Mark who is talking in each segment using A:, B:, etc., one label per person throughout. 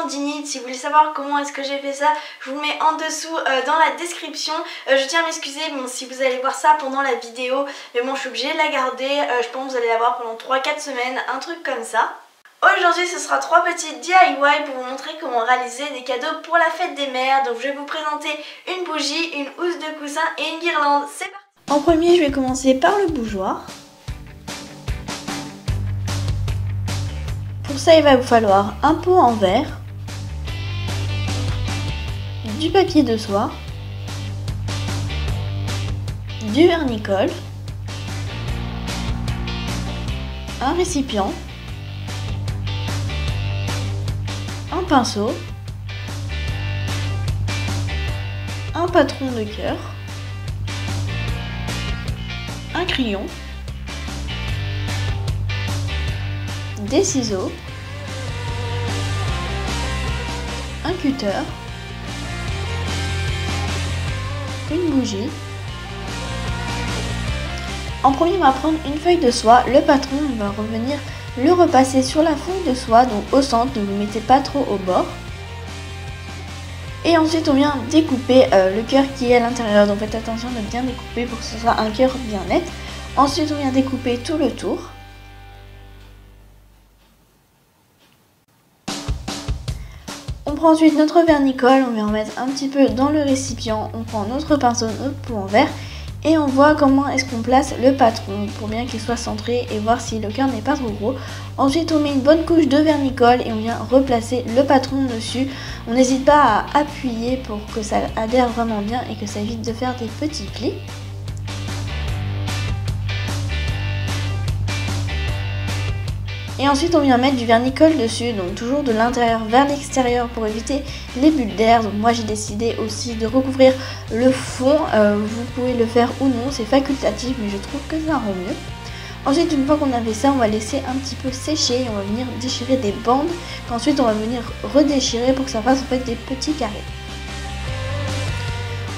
A: tendinite. Si vous voulez savoir comment est-ce que j'ai fait ça, je vous mets en dessous dans la description. Je tiens à m'excuser si vous allez voir ça pendant la vidéo, mais bon, je suis obligée de la garder. Je pense que vous allez la voir pendant 3-4 semaines, un truc comme ça. Aujourd'hui ce sera 3 petits DIY pour vous montrer comment réaliser des cadeaux pour la fête des mères. Donc je vais vous présenter une bougie, une housse de coussin et une guirlande. C'est parti. En premier je vais commencer par le bougeoir. Pour ça il va vous falloir un pot en verre, du papier de soie, du vernicole, un récipient, un pinceau, un patron de cœur, un crayon, des ciseaux, un cutter, une bougie. En premier, on va prendre une feuille de soie. Le patron, on va revenir le repasser sur la feuille de soie, donc au centre, ne vous mettez pas trop au bord. Et ensuite on vient découper le cœur qui est à l'intérieur, donc faites attention de bien découper pour que ce soit un cœur bien net. Ensuite on vient découper tout le tour. On prend ensuite notre vernicole, on vient en mettre un petit peu dans le récipient, on prend notre pinceau, notre pot en verre. Et on voit comment est-ce qu'on place le patron pour bien qu'il soit centré et voir si le cœur n'est pas trop gros. Ensuite on met une bonne couche de vernicole et on vient replacer le patron dessus. On n'hésite pas à appuyer pour que ça adhère vraiment bien et que ça évite de faire des petits plis. Et ensuite on vient mettre du vernicole dessus, donc toujours de l'intérieur vers l'extérieur pour éviter les bulles d'air. Donc moi j'ai décidé aussi de recouvrir le fond, vous pouvez le faire ou non, c'est facultatif mais je trouve que ça rend mieux. Ensuite une fois qu'on a fait ça, on va laisser un petit peu sécher et on va venir déchirer des bandes qu'ensuite on va venir redéchirer pour que ça fasse en fait des petits carrés.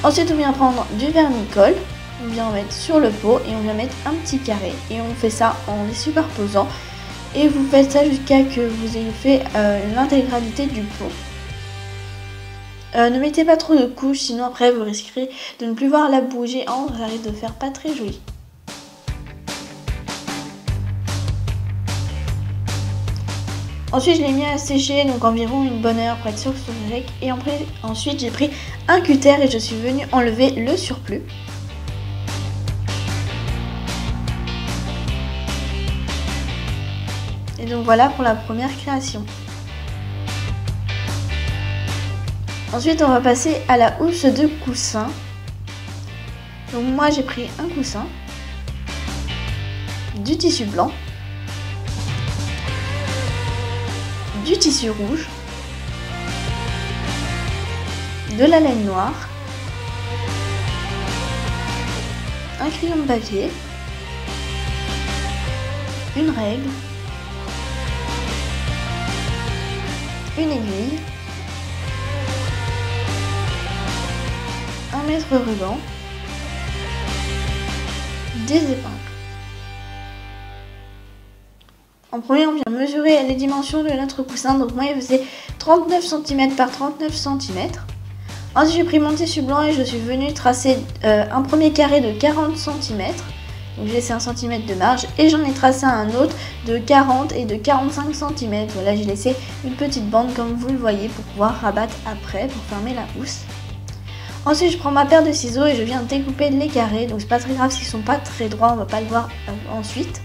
A: Ensuite on vient prendre du vernicole, on vient en mettre sur le pot et on vient mettre un petit carré et on fait ça en les superposant. Et vous faites ça jusqu'à que vous ayez fait l'intégralité du pot. Ne mettez pas trop de couches, sinon après vous risquerez de ne plus voir la bougie en haut, ça risque de faire pas très joli. Ensuite je l'ai mis à sécher, donc environ une bonne heure pour être sûr que ce soit sec. Et ensuite j'ai pris un cutter et je suis venue enlever le surplus. Et donc voilà pour la première création. Ensuite on va passer à la housse de coussin. Donc moi j'ai pris un coussin, du tissu blanc, du tissu rouge, de la laine noire, un crayon de papier, une règle, une aiguille, un mètre ruban, des épingles. En premier, on vient mesurer les dimensions de notre coussin. Donc moi, il faisait 39 cm par 39 cm. Ensuite, j'ai pris mon tissu blanc et je suis venue tracer un premier carré de 40 cm. Donc j'ai laissé 1 cm de marge et j'en ai tracé un autre de 40 et de 45 cm. Voilà, j'ai laissé une petite bande comme vous le voyez pour pouvoir rabattre après pour fermer la housse. Ensuite je prends ma paire de ciseaux et je viens découper les carrés. Donc c'est pas très grave s'ils sont pas très droits, on va pas le voir ensuite.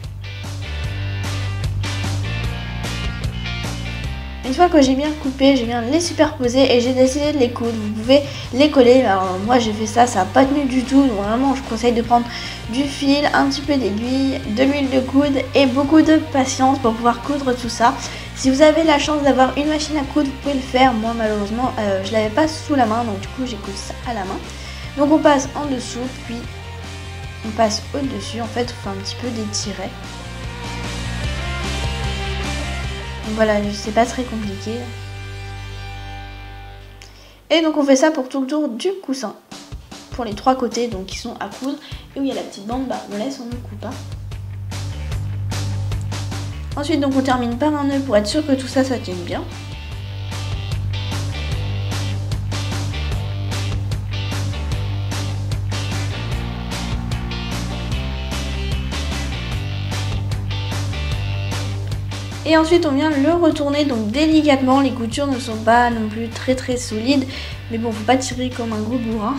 A: Une fois que j'ai bien coupé, je viens les superposer et j'ai décidé de les coudre. Vous pouvez les coller. Alors moi j'ai fait ça, ça n'a pas tenu du tout. Donc vraiment je conseille de prendre du fil, un petit peu d'aiguille, de l'huile de coudre et beaucoup de patience pour pouvoir coudre tout ça. Si vous avez la chance d'avoir une machine à coudre, vous pouvez le faire. Moi malheureusement je l'avais pas sous la main, donc du coup j'ai cousu ça à la main. Donc on passe en dessous, puis on passe au-dessus. En fait on fait un petit peu des tirets. Donc voilà, c'est pas très compliqué. Et donc on fait ça pour tout le tour du coussin. Pour les trois côtés donc qui sont à coudre. Et où il y a la petite bande, bah on laisse, on ne coupe pas. Ensuite donc on termine par un nœud pour être sûr que tout ça, ça tienne bien. Et ensuite on vient le retourner donc délicatement, les coutures ne sont pas non plus très solides, mais bon, faut pas tirer comme un gros bourrin.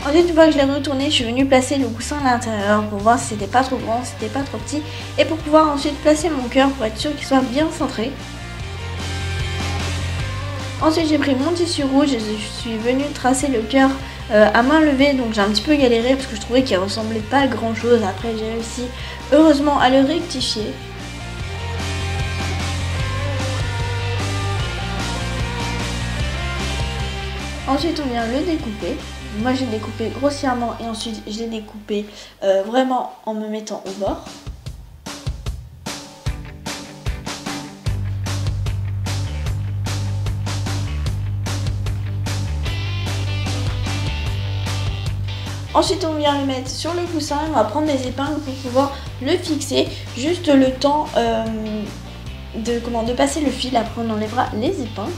A: Ensuite, une fois que je l'ai retourné, je suis venue placer le coussin à l'intérieur pour voir si c'était pas trop grand, si c'était pas trop petit, et pour pouvoir ensuite placer mon cœur pour être sûr qu'il soit bien centré. Ensuite, j'ai pris mon tissu rouge et je suis venue tracer le cœur à main levée, donc j'ai un petit peu galéré parce que je trouvais qu'il ressemblait pas à grand chose. Après, j'ai réussi heureusement à le rectifier. Ensuite, on vient le découper. Moi, j'ai découpé grossièrement et ensuite, je l'ai découpé vraiment en me mettant au bord. Ensuite, on vient le mettre sur le coussin. On va prendre des épingles pour pouvoir le fixer. Juste le temps de passer le fil. Après, on enlèvera les épingles.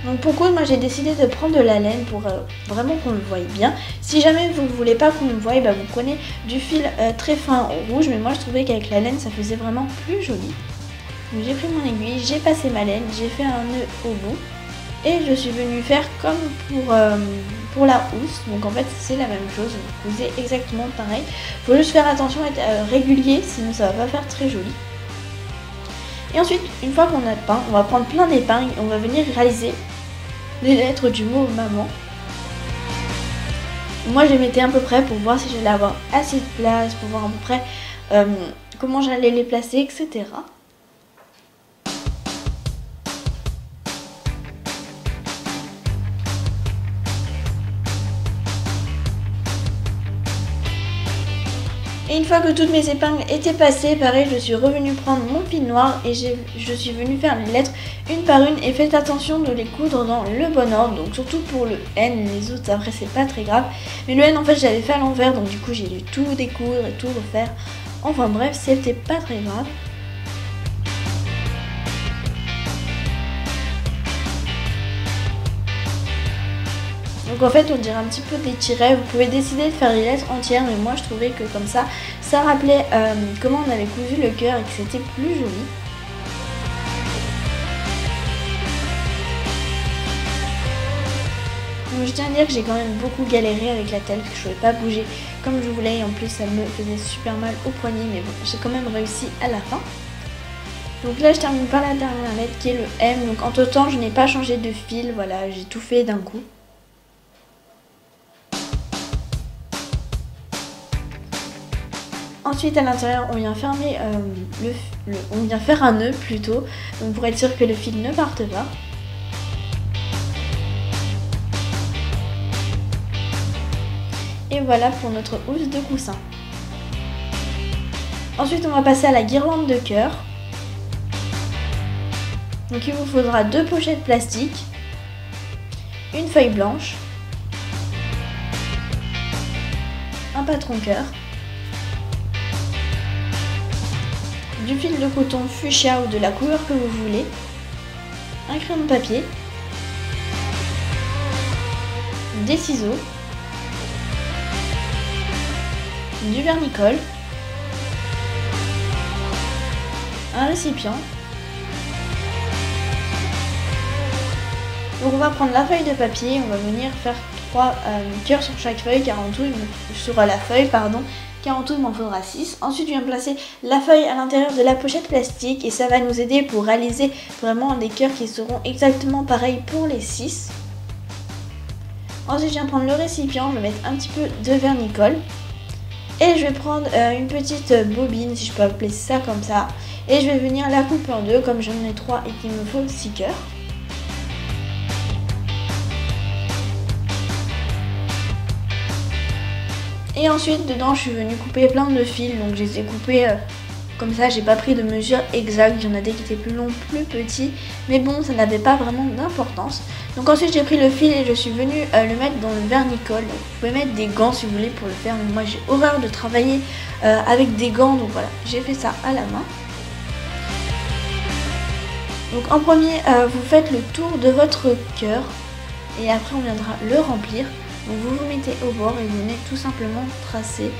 A: Donc pourquoi moi j'ai décidé de prendre de la laine pour vraiment qu'on le voie bien. Si jamais vous ne voulez pas qu'on le voie, bah, vous prenez du fil très fin rouge, mais moi je trouvais qu'avec la laine ça faisait vraiment plus joli. Donc j'ai pris mon aiguille, j'ai passé ma laine, j'ai fait un nœud au bout et je suis venue faire comme pour la housse. Donc en fait c'est la même chose, vous cousez exactement pareil. Il faut juste faire attention à être régulier, sinon ça va pas faire très joli. Et ensuite, une fois qu'on a peint, on va prendre plein d'épingles et on va venir réaliser les lettres du mot maman. Moi je les mettais à peu près pour voir si j'allais avoir assez de place, pour voir à peu près comment j'allais les placer, etc. Et une fois que toutes mes épingles étaient passées, pareil, je suis revenue prendre mon fil noir et je suis venue faire les lettres une par une. Et faites attention de les coudre dans le bon ordre, donc surtout pour le N, les autres après c'est pas très grave. Mais le N en fait j'avais fait à l'envers, donc du coup j'ai dû tout découdre et tout refaire. Enfin bref, c'était pas très grave. Donc en fait on dirait un petit peu des tirets, vous pouvez décider de faire les lettres entières, mais moi je trouvais que comme ça rappelait comment on avait cousu le cœur et que c'était plus joli. Donc je tiens à dire que j'ai quand même beaucoup galéré avec la telle, que je ne pouvais pas bouger comme je voulais et en plus ça me faisait super mal au poignet, mais bon j'ai quand même réussi à la fin. Donc là je termine par la dernière lettre qui est le M, donc entre temps je n'ai pas changé de fil, voilà j'ai tout fait d'un coup. Ensuite à l'intérieur on vient fermer on vient faire un nœud plutôt, donc pour être sûr que le fil ne parte pas. Et voilà pour notre housse de coussin. Ensuite on va passer à la guirlande de cœur. Donc il vous faudra 2 pochettes plastiques, une feuille blanche, un patron cœur, du fil de coton fuchsia ou de la couleur que vous voulez, un crayon de papier, des ciseaux, du vernicole, un récipient. Donc on va prendre la feuille de papier, on va venir faire 3 cœurs sur chaque feuille, car en tout, sur la feuille, pardon, car en tout il m'en faudra 6. Ensuite je viens placer la feuille à l'intérieur de la pochette plastique et ça va nous aider pour réaliser vraiment des cœurs qui seront exactement pareils pour les 6. Ensuite je viens prendre le récipient, je vais mettre un petit peu de vernicole. Et je vais prendre une petite bobine, si je peux appeler ça comme ça. Et je vais venir la couper en deux, comme j'en ai 3 et qu'il me faut 6 cœurs. Et ensuite dedans je suis venue couper plein de fils, donc je les ai coupés comme ça, j'ai pas pris de mesure exacte, il y en a des qui étaient plus longs, plus petits, mais bon ça n'avait pas vraiment d'importance. Donc ensuite j'ai pris le fil et je suis venue le mettre dans le vernicole. Donc, vous pouvez mettre des gants si vous voulez pour le faire, mais moi j'ai horreur de travailler avec des gants, donc voilà, j'ai fait ça à la main. Donc en premier vous faites le tour de votre cœur et après on viendra le remplir. Donc vous vous mettez au bord et vous venez tout simplement tracer.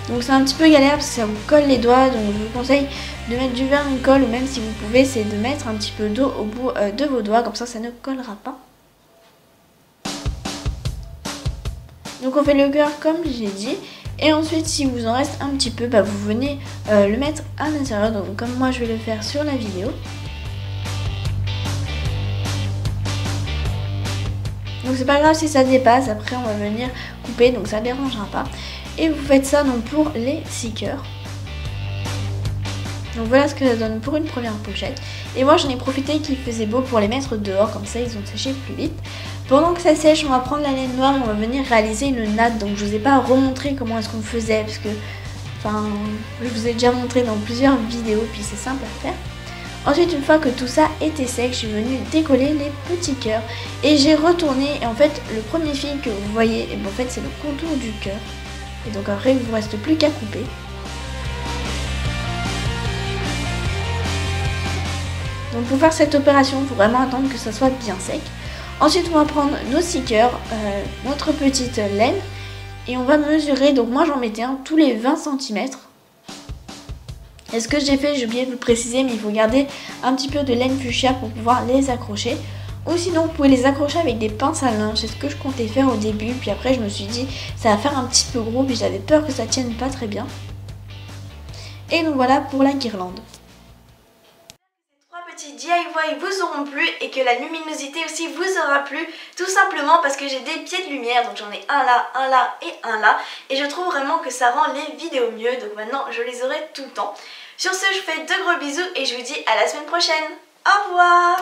A: Donc c'est un petit peu galère parce que ça vous colle les doigts, donc je vous conseille de mettre du vermicole ou même si vous pouvez, c'est de mettre un petit peu d'eau au bout de vos doigts, comme ça ne collera pas. Donc on fait le cœur comme j'ai dit. Et ensuite, si vous en reste un petit peu, vous venez le mettre à l'intérieur. Donc comme moi je vais le faire sur la vidéo. Donc c'est pas grave si ça dépasse, après on va venir couper, donc ça ne dérangera pas. Et vous faites ça donc pour les 6 cœurs. Donc voilà ce que ça donne pour une première pochette. Et moi j'en ai profité qu'il faisait beau pour les mettre dehors, comme ça ils ont séché plus vite. Pendant que ça sèche, on va prendre la laine noire et on va venir réaliser une natte. Donc je vous ai pas remontré comment est-ce qu'on faisait, parce que je vous ai déjà montré dans plusieurs vidéos, puis c'est simple à faire. Ensuite, une fois que tout ça était sec, je suis venue décoller les petits cœurs. Et j'ai retourné, et en fait, le premier fil que vous voyez, en fait, c'est le contour du cœur. Et donc après, il ne vous reste plus qu'à couper. Donc pour faire cette opération, il faut vraiment attendre que ça soit bien sec. Ensuite, on va prendre nos 6 cœurs, notre petite laine, et on va mesurer. Donc moi, j'en mettais un tous les 20 cm. Et ce que j'ai fait, j'ai oublié de vous le préciser, mais il faut garder un petit peu de laine fuchsia pour pouvoir les accrocher. Ou sinon, vous pouvez les accrocher avec des pinces à linge. C'est ce que je comptais faire au début. Puis après, je me suis dit, ça va faire un petit peu gros. Puis j'avais peur que ça tienne pas très bien. Et donc voilà pour la guirlande. Ces 3 petits DIY vous auront plu et que la luminosité aussi vous aura plu. Tout simplement parce que j'ai des pieds de lumière. Donc j'en ai un là et un là. Et je trouve vraiment que ça rend les vidéos mieux. Donc maintenant, je les aurai tout le temps. Sur ce, je vous fais de gros bisous et je vous dis à la semaine prochaine. Au revoir!